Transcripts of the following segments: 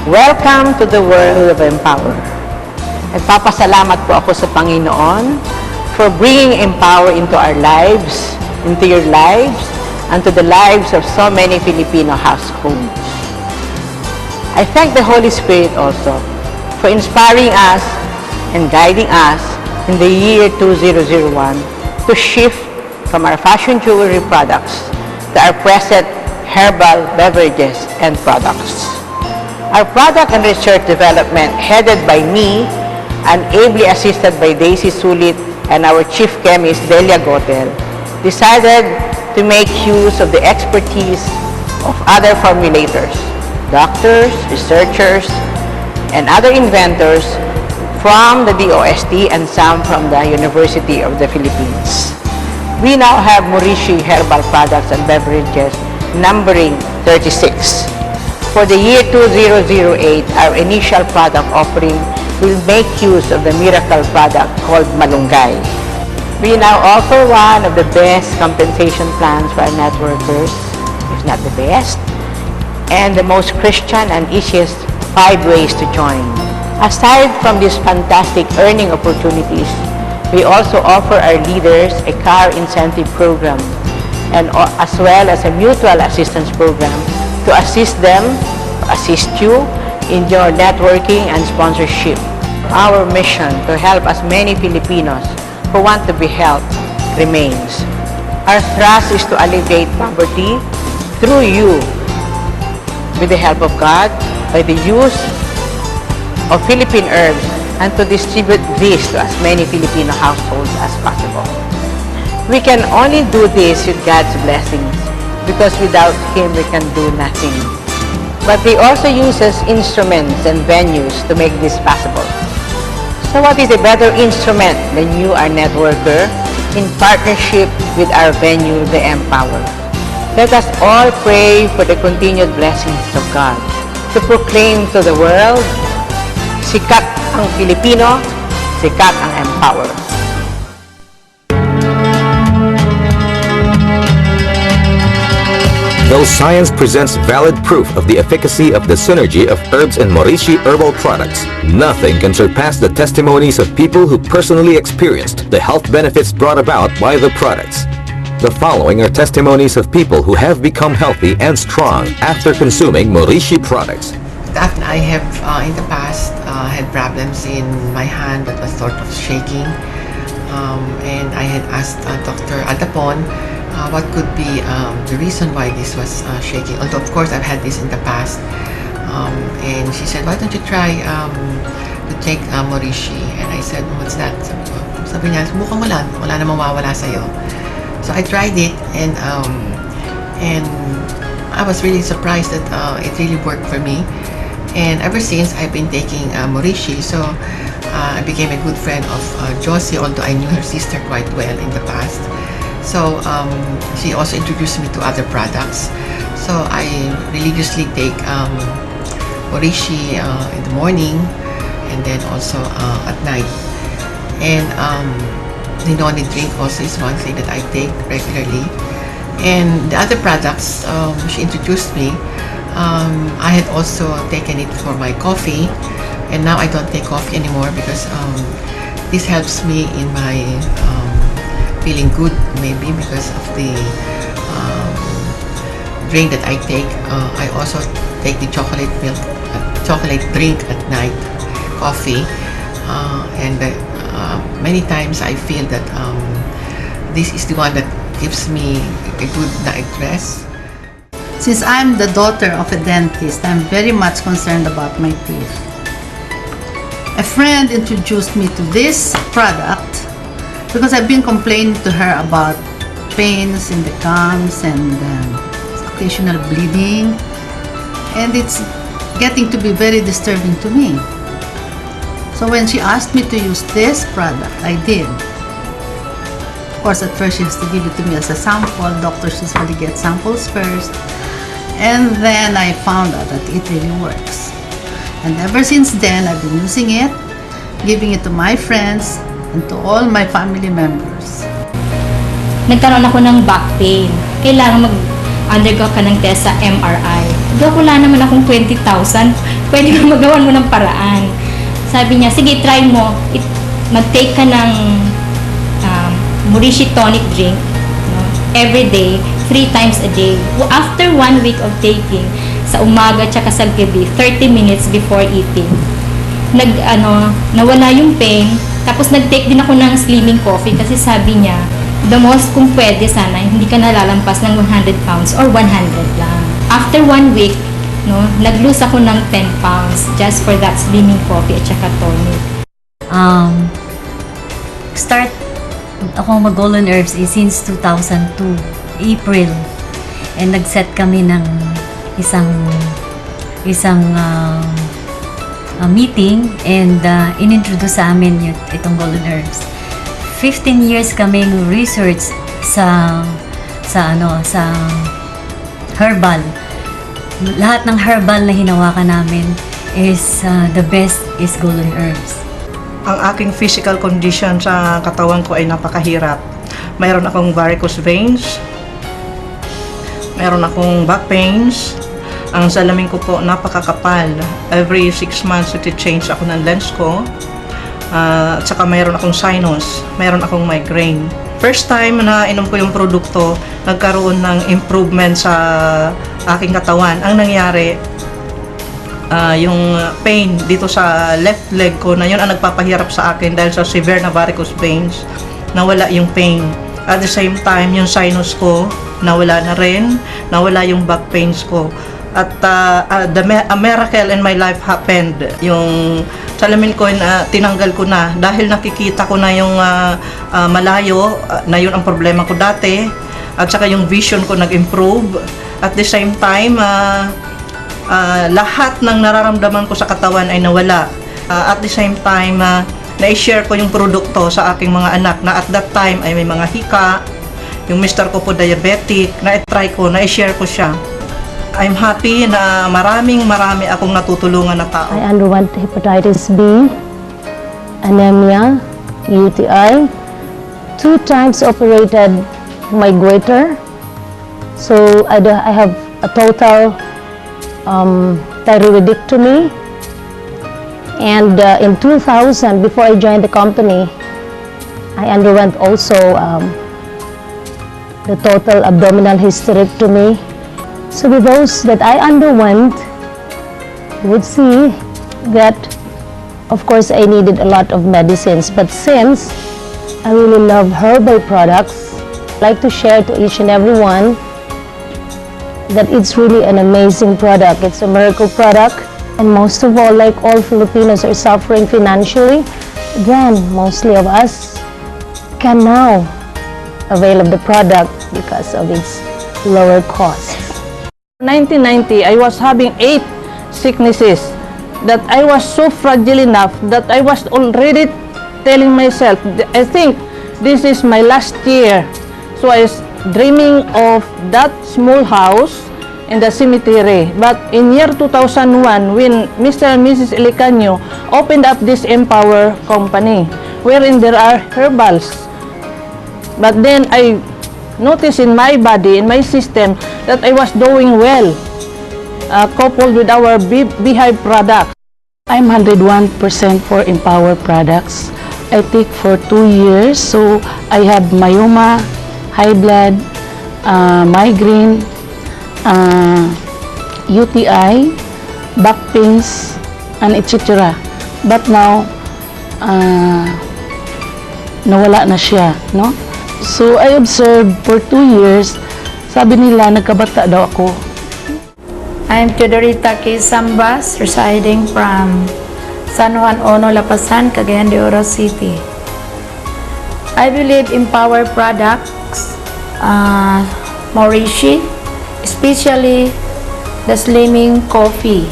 Welcome to the world of Empower. Nagpapasalamat po ako sa Panginoon for bringing Empower into our lives, into your lives, and to the lives of so many Filipino households. I thank the Holy Spirit also for inspiring us and guiding us in the year 2001 to shift from our fashion jewelry products to our present herbal beverages and products. Our product and research development, headed by me and ably assisted by Daisy Sulit and our chief chemist Delia Gotel, decided to make use of the expertise of other formulators, doctors, researchers, and other inventors from the DOST and some from the University of the Philippines. We now have Morishi herbal products and beverages numbering 36. For the year 2008, our initial product offering will make use of the miracle product called Malunggay. We now offer one of the best compensation plans for our networkers, if not the best, and the most Christian and easiest 5 ways to join. Aside from these fantastic earning opportunities, we also offer our leaders a car incentive program and as well as a mutual assistance program to assist you in your networking and sponsorship. Our mission to help as many Filipinos who want to be helped remains. Our thrust is to alleviate poverty through you, with the help of God, by the use of Philippine herbs, and to distribute this to as many Filipino households as possible. We can only do this with God's blessings, because without Him we can do nothing. But He also uses instruments and venues to make this possible. So what is a better instrument than you, our networker, in partnership with our venue, the Empower? Let us all pray for the continued blessings of God to proclaim to the world, sikat ang Pilipino, sikat ang Empower. Though science presents valid proof of the efficacy of the synergy of herbs and Morishi herbal products, nothing can surpass the testimonies of people who personally experienced the health benefits brought about by the products. The following are testimonies of people who have become healthy and strong after consuming Morishi products. I have in the past had problems in my hand that was sort of shaking, and I had asked Dr. Aldapon what could be the reason why this was shaking. Although of course I've had this in the past, and she said, why don't you try to take Morishi? And I said, what's that? Sabi niya, subukan mo lang, wala namang mawawala sa'yo. So I tried it, and I was really surprised that it really worked for me. And ever since, I've been taking Morishi. So I became a good friend of Josie, although I knew her sister quite well in the past. So she also introduced me to other products. So I religiously take Morishi in the morning and then also at night. And Ninoni drink also is one thing that I take regularly. And the other products she introduced me, I had also taken it for my coffee, and now I don't take coffee anymore because this helps me in my feeling good, maybe because of the drink that I take. I also take the chocolate drink at night, coffee, and many times I feel that this is the one that gives me a good night rest. Since I'm the daughter of a dentist, I'm very much concerned about my teeth. A friend introduced me to this product because I've been complaining to her about pains in the gums and occasional bleeding, and it's getting to be very disturbing to me. So when she asked me to use this product, I did. Of course, at first she has to give it to me as a sample. Doctors usually get samples first. And then I found out that it really works. And ever since then, I've been using it, giving it to my friends, and to all my family members. Nagkaroon ako ng back pain. Kailangan mag-undergo ka ng test sa MRI. Dok, wala naman akong 20,000. Pwede ba magawan mo ng paraan? Sabi niya, sige, try mo. Mag-take ka ng Morishi tonic drink, no? Every day, 3 times a day. After 1 week of taking, sa umaga tsaka sa gabi, 30 minutes before eating, nawala yung pain. Tapos nag-take din ako ng slimming coffee kasi sabi niya, the most kung pwede sana, hindi ka nalalampas ng 100 pounds or 100 lang. After 1 week, no, nag-lose ako ng 10 pounds just for that slimming coffee at saka tonic. Start ako mag-Golden Herbs since 2002, April. And nag-set kami ng isang meeting and inintroduce sa amin itong Golden Herbs. 15 years kaming research sa herbal. Lahat ng herbal na hinawakan namin is the best is Golden Herbs. Ang aking physical condition sa katawan ko ay napakahirap. Mayroon akong varicose veins, mayroon akong back pains, ang salamin ko po napakakapal. Every 6 months, nag-change ako ng lens ko. At saka mayroon akong sinus, mayroon akong migraine. First time na inom ko yung produkto, nagkaroon ng improvement sa aking katawan. Ang nangyari, yung pain dito sa left leg ko na yun ang nagpapahirap sa akin dahil sa severe na varicose veins, nawala yung pain. At the same time, yung sinus ko nawala na rin, nawala yung back pains ko. At a miracle in my life happened. Yung salamin ko tinanggal ko na dahil nakikita ko na yung malayo, na yun ang problema ko dati. At saka yung vision ko nag-improve. At the same time, lahat ng nararamdaman ko sa katawan ay nawala. At the same time, na-share ko yung produkto sa aking mga anak na at that time ay may mga hika. Yung mister ko po diabetic, na-try ko, na-share ko siya. I'm happy na marami akong natutulungan na tao. I underwent hepatitis B, anemia, UTI, 2 times operated my goiter. So I have a total thyroidectomy, and in 2000, before I joined the company, I underwent also the total abdominal hysterectomy. So with those that I underwent, you would see that of course I needed a lot of medicines, but since I really love herbal products, I'd like to share to each and every one that it's really an amazing product. It's a miracle product, and most of all, like all Filipinos are suffering financially, then mostly of us can now avail of the product because of its lower cost. 1990, I was having 8 sicknesses that I was so fragile enough that I was already telling myself, I think this is my last year. So I was dreaming of that small house in the cemetery. But in year 2001, when Mr. and Mrs. Ilicanyo opened up this Empower company, wherein there are herbals. But then I noticed in my body, in my system, that I was doing well, coupled with our Beehive product. I'm 101% for Empower products. I take for 2 years, so I have myoma, high blood, migraine, UTI, back pains, and etc. But now, nawala na siya, no? So I observed for 2 years, sabi nila nagkabata daw ako. I'm Teodorita K. Sambas, residing from San Juan Ono, Lapasan, Cagayan de Oro City. I believe in Empower products, Morishi, especially the Slimming Coffee.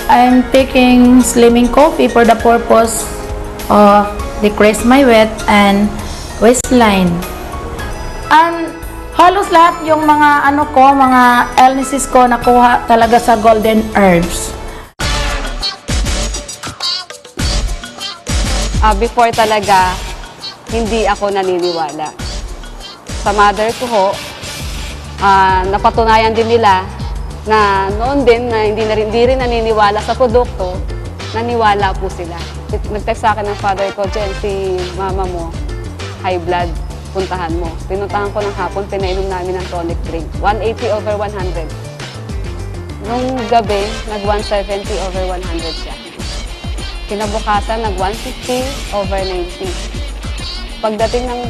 I'm taking Slimming Coffee for the purpose of decrease my weight and waistline. And halos lahat yung mga mga illnesses ko nakuha talaga sa Golden Herbs. Before talaga, hindi ako naniniwala. Sa mother ko ho, napatunayan din nila na noon din na hindi rin naniniwala sa produkto, naniwala po sila. Nag-text sa akin ng father ko, Jen, si mama mo, high blood, puntahan mo. Pinuntahan ko ng hapon, pinainom namin ng tonic drink. 180/100. Nung gabi, nag-170/100 siya. Kinabukasan, nag-150/90. Pagdating ng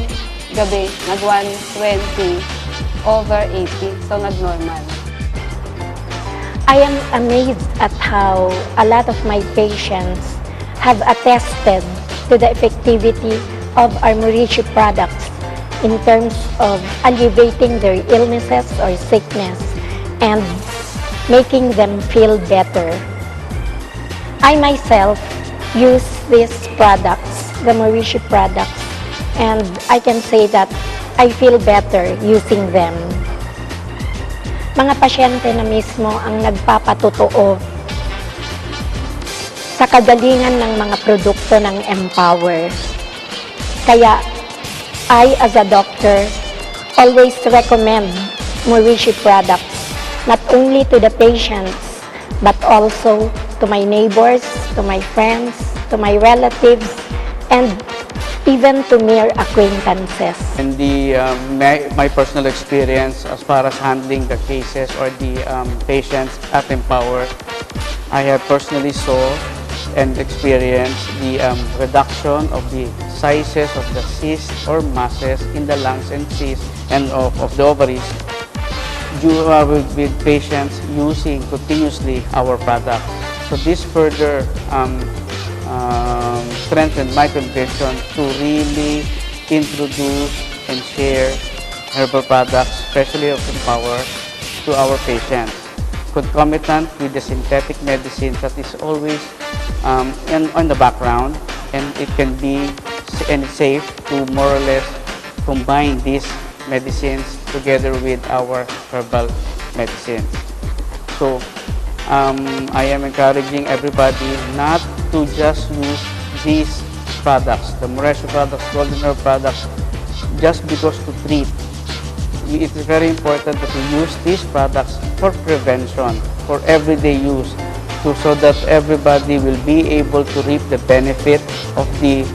gabi, nag-120/80. So, nag-normal. I am amazed at how a lot of my patients have attested to the effectivity of our Mauricio products in terms of alleviating their illnesses or sickness and making them feel better. I myself use these products, the Mauricio products, and I can say that I feel better using them. Mga pasyente na mismo ang nagpapatotoo sa kagalingan ng mga produkto ng Empower. Kaya, I as a doctor always recommend Mauricio products not only to the patients but also to my neighbors, to my friends, to my relatives, and even to mere acquaintances. And my personal experience as far as handling the cases or the patients at Empower, I have personally saw and experienced the reduction of the sizes of the cysts or masses in the lungs and cysts and of the ovaries with patients using continuously our product. So this further strengthened my conviction to really introduce and share herbal products, especially of Empower, to our patients. Concomitant with the synthetic medicines that is always on the background, and it can be safe to more or less combine these medicines together with our herbal medicines. So I am encouraging everybody not to just use these products, the Mauricio products, Golden Herb products, just because to treat. It is very important that we use these products for prevention, for everyday use, so that everybody will be able to reap the benefit of these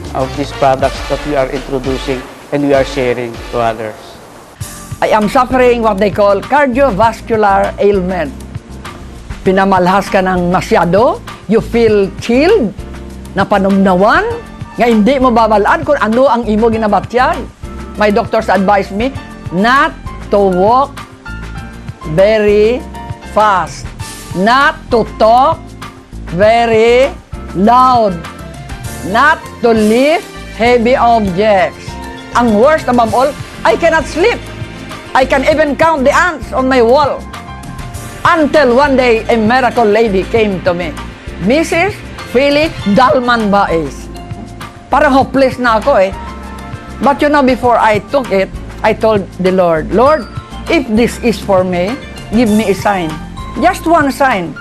products that we are introducing and we are sharing to others. I am suffering what they call cardiovascular ailment. Pinamalhas ka ng masyado, you feel chilled, napanumnawan, nga hindi mo babalaan kung ano ang imo ginabatyan. My doctors advised me not to walk very fast, not to talk very loud, not to lift heavy objects. Ang worst above all, I cannot sleep. I can even count the ants on my wall. Until one day, a miracle lady came to me. Mrs. Philly Dalman Baez. Parang hopeless na ako eh. But you know, before I took it, I told the Lord, Lord, if this is for me, give me a sign. Just one sign.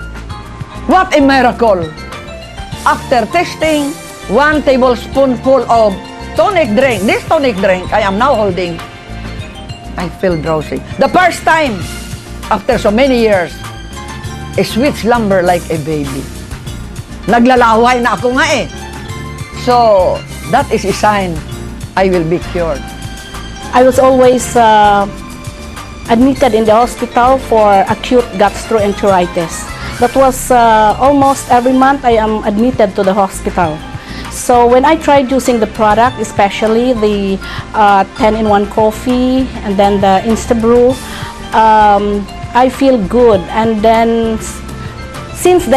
What a miracle! After testing 1 tablespoonful of tonic drink, this tonic drink I am now holding, I feel drowsy. The first time, after so many years, a sweet slumber like a baby. Naglalaway na ako nga eh. So, that is a sign I will be cured. I was always admitted in the hospital for acute gastroenteritis. That was almost every month I am admitted to the hospital. So when I tried using the product, especially the 10-in-1 coffee and then the Instabrew, I feel good. And then since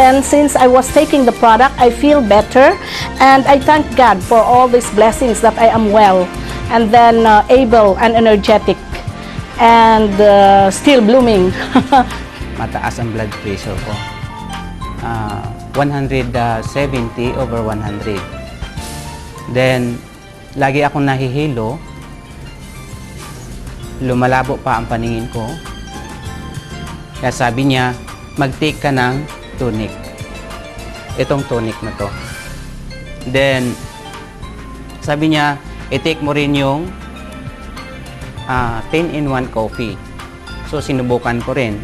I was taking the product, I feel better, and I thank God for all these blessings that I am well, and then able and energetic, and still blooming. Mataas ang blood pressure ko. 170/100. Then, lagi akong nahihilo. Lumalabo pa ang paningin ko. Kaya sabi niya, mag-take ka ng tonic. Itong tonic na to. Then, sabi niya, i-take mo rin yung 10-in-1 coffee. So, sinubukan ko rin.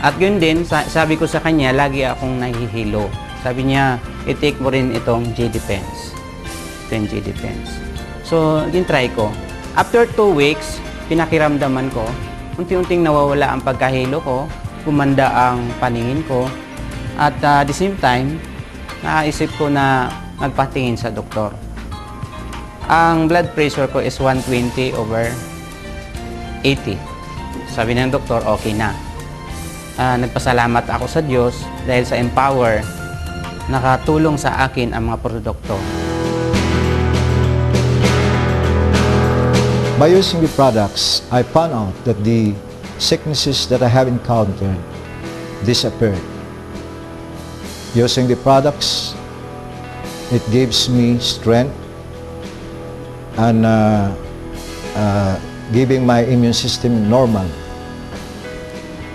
At yun din, sabi ko sa kanya, lagi akong nahihilo. Sabi niya, i-take mo rin itong J-Defense. Ito yung J-Defense. So, try ko. After 2 weeks, pinakiramdaman ko, unti-unting nawawala ang pagkahilo ko, gumanda ang paningin ko, at the same time, naisip ko na magpatingin sa doktor. Ang blood pressure ko is 120/80. Sabi ng doktor, okay na. Nagpasalamat ako sa Diyos dahil sa Empower, nakatulong sa akin ang mga produkto. By using the products, I found out that the sicknesses that I have encountered disappeared. Using the products, it gives me strength and giving my immune system normal.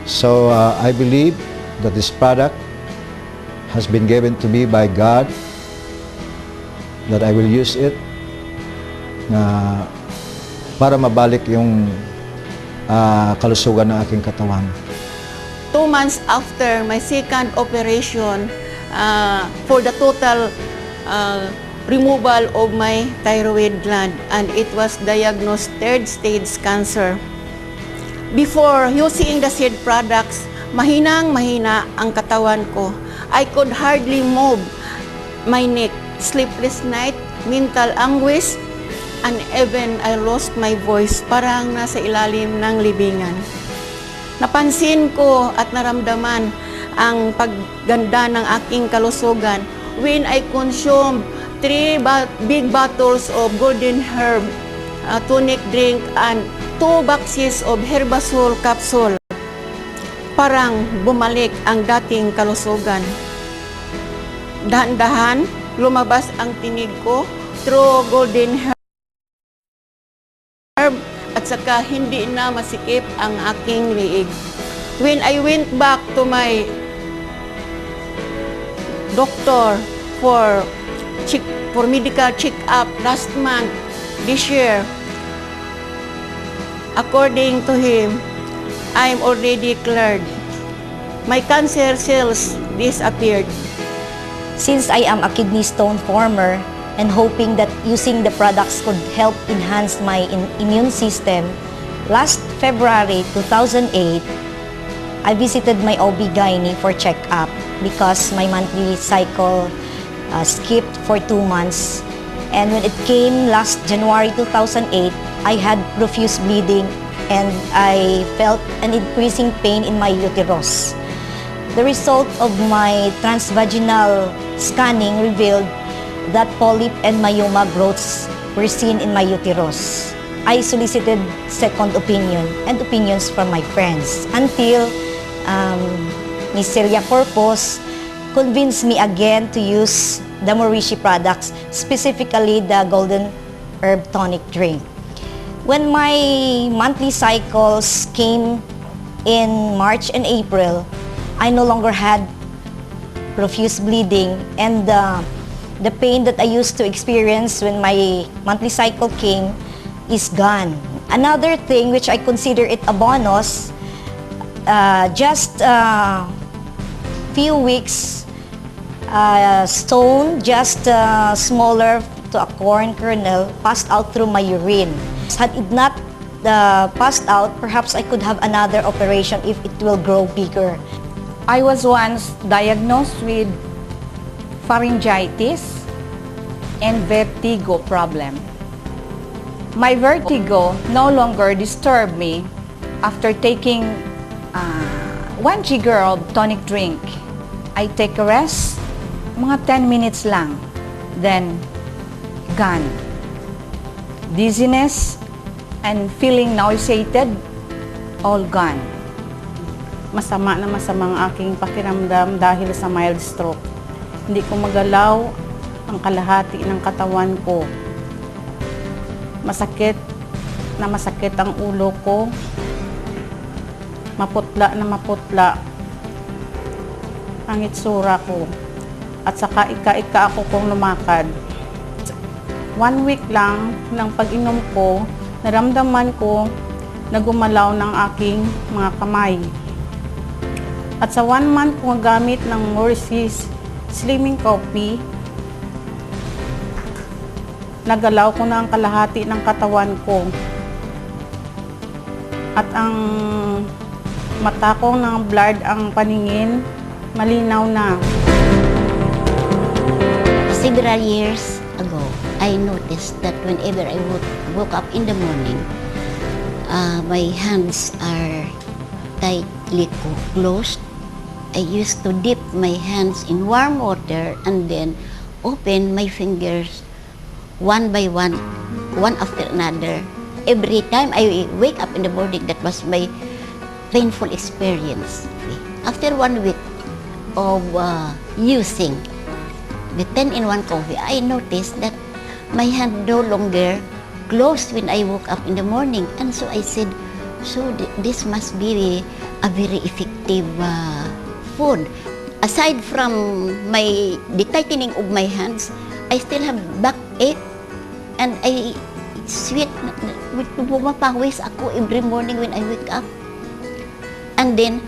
So I believe that this product has been given to me by God, that I will use it para mabalik yung kalusugan ng aking katawan. 2 months after my second operation for the total removal of my thyroid gland, and it was diagnosed 3rd stage cancer. Before using the seed products, mahinang-mahina ang katawan ko. I could hardly move my neck, sleepless night, mental anguish, and even I lost my voice, parang nasa ilalim ng libingan. Napansin ko at naramdaman ang pagganda ng aking kalusugan when I consumed 3 big bottles of Golden Herb tonic drink and 2 boxes of Herbasol capsule. Parang bumalik ang dating kalusugan. Dahan-dahan, lumabas ang tinig ko through Golden Herb at saka hindi na masikip ang aking liig. When I went back to my doctor for medical check-up last month, this year, according to him, I'm already cleared. My cancer cells disappeared. Since I am a kidney stone former and hoping that using the products could help enhance my immune system, last February 2008, I visited my OB-GYN for check-up because my monthly cycle skipped for 2 months. And when it came last January 2008, I had profuse bleeding and I felt an increasing pain in my uterus. The result of my transvaginal scanning revealed that polyp and myoma growths were seen in my uterus. I solicited second opinion and opinions from my friends until Ms. Celia Corpus convinced me again to use the Morishi products, specifically the Golden Herb Tonic Drink. When my monthly cycles came in March and April, I no longer had profuse bleeding, and the pain that I used to experience when my monthly cycle came is gone. Another thing which I consider it a bonus, just few weeks, stone just smaller to a corn kernel passed out through my urine. Had it not passed out, perhaps I could have another operation if it will grow bigger. I was once diagnosed with pharyngitis and vertigo problem. My vertigo no longer disturbed me after taking 1G Girl tonic drink. I take a rest, mga 10 minutes lang, then gone. Dizziness and feeling nauseated, all gone. Masama ang aking pakiramdam dahil sa mild stroke. Hindi ko magalaw ang kalahati ng katawan ko. Masakit ang ulo ko. Maputla ang itsura ko. At saka ika-ika ako kung lumakad. 1 week lang ng pag-inom ko, naramdaman ko na gumalaw ng aking mga kamay. At sa 1 month kong gamit ng Morris's Slimming Coffee, nagalaw ko na ang kalahati ng katawan ko. At ang mata ko ng blurred ang paningin, malinaw na. Several years ago, I noticed that whenever I woke up in the morning, my hands are tightly closed. I used to dip my hands in warm water and then open my fingers one by one after another. Every time I wake up in the morning, that was my painful experience. After 1 week of using the 10-in-1 coffee, I noticed that my hand no longer closed when I woke up in the morning. And so I said, so this must be a very effective food. Aside from the tightening of my hands, I still have backache and I sweat, pumapawis ako every morning when I wake up. And then